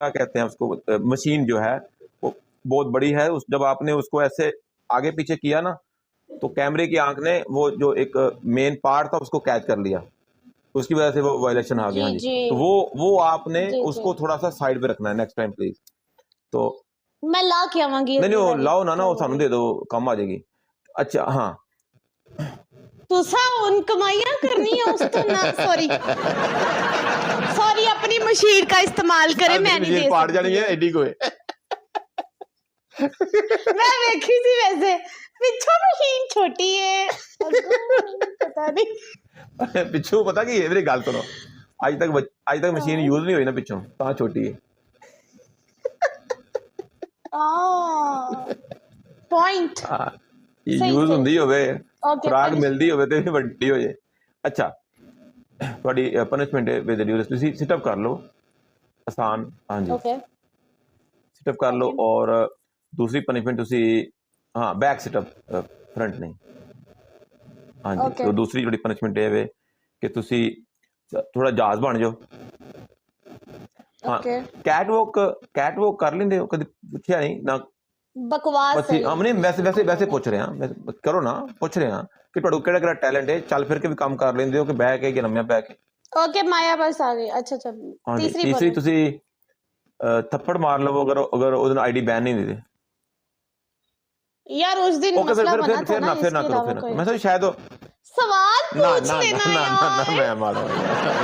क्या कहते हैं उसको, मशीन जो है वो बहुत बड़ी है। उस जब आपने उसको ऐसे आगे पीछे किया ना, तो कैमरे की आंख ने वो जो एक मेन पार्ट था उसको कैच कर लिया, उसकी वजह से वो वायलेशन आ गया। हाँ जी जी, जी तो वो आपने जी जी उसको थोड़ा सा साइड पे रखना है नेक्स्ट टाइम प्लीज। तो मैं ला के आवांगी नहीं नहीं, अगली वो बारी, लाओ ना, वो डोंट सानू वरी। दे दो, काम आ जाएगी। अच्छा हाँ, तुसा उन कमाइयां करनी है उस तो ना, सॉरी सॉरी, अपनी मशीन का इस्तेमाल करे, मैं नहीं दे पाट जानी सकती है है। एडी को मैं देखी थी वैसे, पिछो मशीन छोटी है, पता नहीं। पिछू पता की है, मेरी गल सुनो, अज तक मशीन यूज नहीं हुई ना पिछों, ਤਾਂ छोटी है। पॉइंट हाँ, ये सही यूज से। ਹੁੰਦੀ ਹੋਵੇ, ओके ਖੁਰਾਕ पनिशमेंट। ਮਿਲਦੀ ਹੋਵੇ ਤੇ ਵੱਡੀ ਹੋ ਜਾਏ। ਅੱਛਾ, ਤੁਹਾਡੀ ਪਨਿਸ਼ਮੈਂਟ ਹੈ ਵਿਦ ਡਿਊਰੇਸ, ਤੁਸੀਂ ਸਿਟ ਅਪ ਕਰ ਲਓ, ਆਸਾਨ। ਹਾਂਜੀ, ओके ਸਿਟ ਅਪ ਕਰ ਲਓ। ओके ਔਰ ਦੂਸਰੀ ਪਨਿਸ਼ਮੈਂਟ ਤੁਸੀਂ, ਹਾਂ ਬੈਕ ਸਿਟ ਅਪ, ਫਰੰਟ ਨਹੀਂ। ਹਾਂਜੀ, ओके ਸੋ ਦੂਸਰੀ ਜਿਹੜੀ ਪਨਿਸ਼ਮੈਂਟ ਇਹ ਵੇ ਕਿ ਤੁਸੀਂ ਥੋੜਾ ਜਹਾਜ਼ ਬਣ ਜਾਓ। ਹਾਂ, ओके ਕੈਟ ਵਾਕ ਕਰ ਲੈਂਦੇ ਹੋ? ਕਦੇ ਪੁੱਛਿਆ ਨਹੀਂ ਨਾ? बकवास ਅਸੀਂ है ਹਮਨੇ ਵੈਸੇ ਪੁੱਛ ਰਹੇ ਹਾਂ, ਕਰੋ ਨਾ, ਪੁੱਛ ਰਹੇ ਹਾਂ ਕਿ ਤੁਹਾਨੂੰ ਕਿਹੜਾ ਕਿਹੜਾ ਟੈਲੈਂਟ ਹੈ, ਚੱਲ ਫਿਰ ਕੇ ਵੀ ਕੰਮ ਕਰ ਲੈਂਦੇ ਹੋ ਕਿ ਬਹਿ ਕੇ, ਕਿ ਲੰਮਿਆਂ ਪੈ ਕੇ? ओके माया बस आ गई। अच्छा अच्छा, ਹਾਂਜੀ, तीसरी ਤੀਸਰੀ बोलो। ਤੁਸੀਂ ਥੱਪੜ ਮਾਰ ਲਵੋ ਅਗਰ ਉਹਦੇ ਨਾਲ ਆਈਡੀ ਬੈਨ ਨਹੀਂ ਦਿੰਦੇ। यार उस दिन ओके, मसला बना था ना, फिर ना इसके करो, अलावा कोई मैं सोचा शायद सवाल ना पूछ ना ना लेना ना ना ना, यार। मैं मारो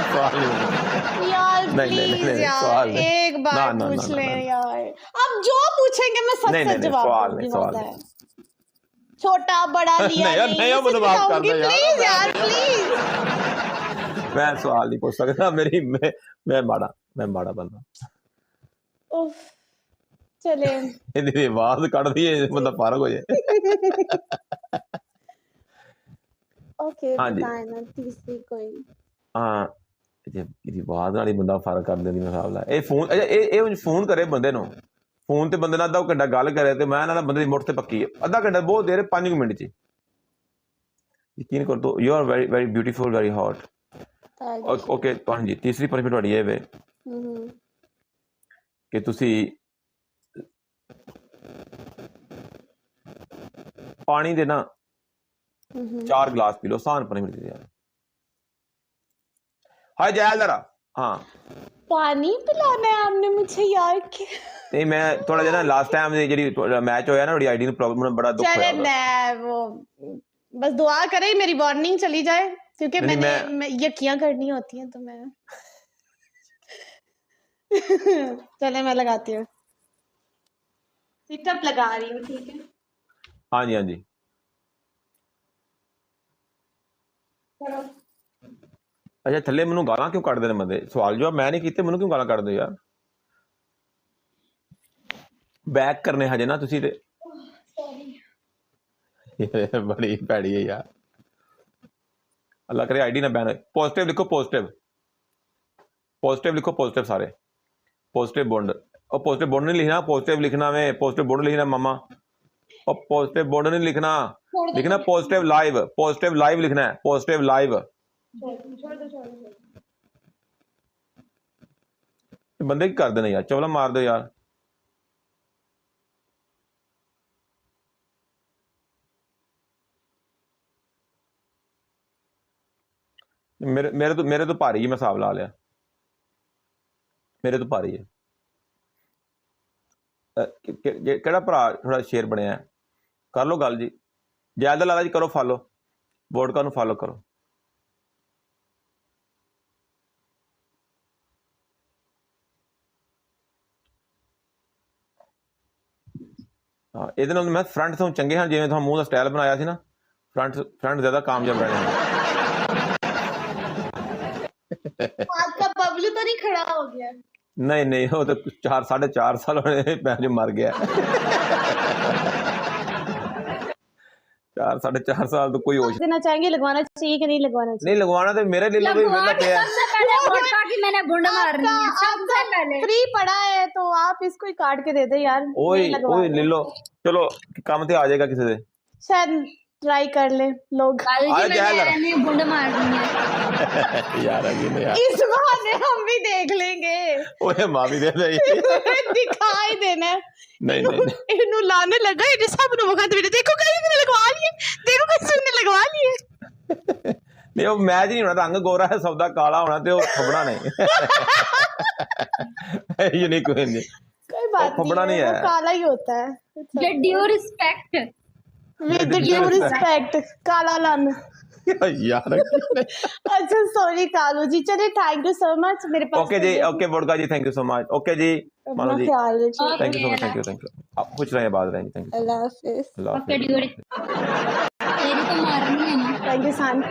सवाल नहीं, यार नहीं नहीं नहीं प्लीज नहीं, यार, सवाल नहीं, एक ना बार ना पूछ ना ना ले ना, यार। अब जो पूछेंगे मैं सच नहीं सच नहीं नहीं, जवाब सवाल दूंगी, नहीं, सवाल होता है नहीं। छोटा बड़ा लिया नहीं यार, नहीं, नहीं ये यार, सच मुझे माफ कर बताऊंगी। दो यार, प्लीज यार प्लीज। मैं सवाल नहीं पूछ सकता, मैं माड़ा बंदा। उफ, चले। ਇਹਦੀ ਆਵਾਜ਼ ਕੱਢਦੀ ਹੈ ਬੰਦਾ ਫਾਰਗ ਹੋ ਜਾਏ। ओके ਹਾਂਜੀ, बताए ना तीसरी कोई। ਹਾਂ, ਜੇ ਇਹਦੀ ਆਵਾਜ਼ ਨਾਲ ਹੀ ਬੰਦਾ ਫਰਕ ਕਰ ਦਿੰਦੀ ਮੁਕਾਬਲਾ। ਇਹ ਫੋਨ, ਅੱਛਾ ਇਹ ਫੋਨ ਕਰੇ ਬੰਦੇ ਨੂੰ, ਫੋਨ ਤੇ ਬੰਦੇ ਨਾਲ ਅੱਧਾ ਘੰਟਾ ਗੱਲ ਕਰੇ ਤੇ ਮੈਂ ਨਾ ਬੰਦੇ ਦੀ ਮੁੱਠ ਤੇ ਪੱਕੀ ਹੈ, ਅੱਧਾ ਘੰਟਾ ਬਹੁਤ ਦੇਰ, 5 ਮਿੰਟ ਚ। ਯਕੀਨ ਕਰ ਦੋ, you are very very beautiful, very hot. Thank you. Okay, ਹਾਂਜੀ, ਤੀਸਰੀ ਪਨਿਸ਼ਮੈਂਟ ਤੁਹਾਡੀ ਇਹ ਵੇ ਕਿ ਤੁਸੀਂ ਪਾਣੀ ਦੇ ਨਾ 4 गिलास पी लो, आसान पनिशमेंट दी यार। हाय जयल जरा, हाँ पानी पिलाना है आपने मुझे यार। नहीं, मैं थोड़ा जिहा ना लास्ट टाइम जी मैच होया ना, आईडी ਨੂੰ प्रॉब्लम, बड़ा दुख चले होया। मैं वो बस दुआ करें मेरी वार्निंग चली जाए, क्योंकि नहीं, मैंने यकियां करनी होती हैं तो मैं चले मैं लगाती हूँ, सिटअप लगा रही हूँ, ठीक है? हाँ जी, हाँ जी। अच्छा, थल्ले मैनू गालां क्यों कढ़दे ने बंदे? सवाल जवाब मैं नहीं कीते, मैनू क्यों गालां कढ़दे यार? बैक करने हजे ना तुसी ते बड़ी भैड़ी है यार। अल्लाह करे आईडी ना बैन हो। पॉजिटिव लिखो, पॉजिटिव लिखो, पॉजिटिव सारे, पॉजिटिव बॉन्ड। और पॉजिटिव बॉन्ड नहीं लिखना, पॉजिटिव लिखना में, पॉजिटिव बॉन्ड लिखना मामा। और पॉजिटिव बॉन्ड नहीं लिखना, लिखना पॉजिटिव लाइव लिखना है, पॉजिटिव लाइव। बंदे की कर देने यार, चवला मार दो यार। मेरे तो भारी है, मैं हिसाब ला लिया, मेरे तो भारी है। केड़ा भरा थोड़ा शेर बनया, कर लो गल जी। जैदा लाला जी करो फॉलो, वोडका नूं फॉलो करो। हाँ, ਇਹਦੇ ਨਾਲ मैं फ्रंट ਤੋਂ ਚੰਗੇ ਹਾਂ, ਜਿਵੇਂ ਤੁਹਾਨੂੰ ਮੂੰਹ ਦਾ ਸਟਾਈਲ ਬਣਾਇਆ ਸੀ ਨਾ, फ्रंट ज़्यादा कामयाब रहने। आपका बबलू तो नहीं खड़ा हो गया? नहीं, वो तो 4-4.5 साल होने जो मर गया। 4-4.5 साल तो कोई होश देना चाहेंगे, लगवाना चाहिए कि नहीं लगवाना चाहिए? नहीं, लगवाना तो मेरे लिए वेला पे है। सबसे पहले वोडका की मैंने गुंड मारनी है, सबसे पहले। फ्री पड़ा है तो आप इसको ही काट के दे दे यार। ओए नहीं लगवा ओए दो। ले लो, चलो काम ते आ जाएगा किसी दे। शायद ट्राई कर ले लोग। कालू अरे जी क्या मैंने लड़ा? ऐने बुंड मारनी है। यार अभी नहीं यार, इस बहाने हम भी देख लेंगे। ओए मां भी दे रही दिखाई देना है। नहीं नहीं नहीं। इन्हों लाने लगा ये सब नु मुखा मेरे देखो कैसे मैंने लगवा लिए, देखो कैसे मैंने लगवा लिए। नहीं वो मैच नहीं होना, रंग गोरा है सौदा काला होना ते वो फबड़ा नहीं। ये नहीं कोई नहीं, कोई बात फबड़ा नहीं नहीं है, है। वो काला ही होता है। With due respect. With due respect काला लन। यार अच्छा सॉरी कालू जी, चलिए थैंक यू सो मच। मेरे पास ओके जी, ओके वोडका जी, thank you so much. Okay जी अपना मानो जी, ख्याल रखिए। Thank you so much, thank you thank you. आप खुश रहें, बात रहें, थैंक यू। अल्लाह हाफिज। अल्लाह ओके हाफिज़। ड्यू तेरी तो मारनी है ना। Thank you son.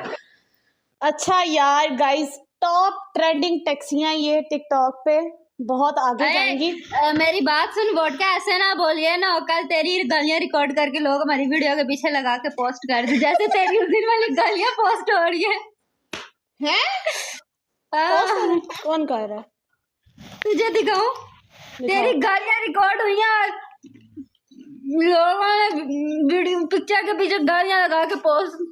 अच्छा यार गाइस, टॉप ट्रेंडिंग टैक्सियां ये टिकटॉक पे बहुत आगे जाएंगी। मेरी बात सुन, वोडका ऐसे ना बोलिए ना, कल तेरी गालियां रिकॉर्ड करके लोग हमारी वीडियो के पीछे लगा के पोस्ट कर दे, जैसे तेरी उस दिन वाली गालियां पोस्ट हो रही है। हैं? कौन कह रहा है? तुझे दिखाऊं? तेरी गालियां रिकॉर्ड हुई हैं, लोगों ने वीडियो पिक्चर के पीछे गालियां लगा के पोस्ट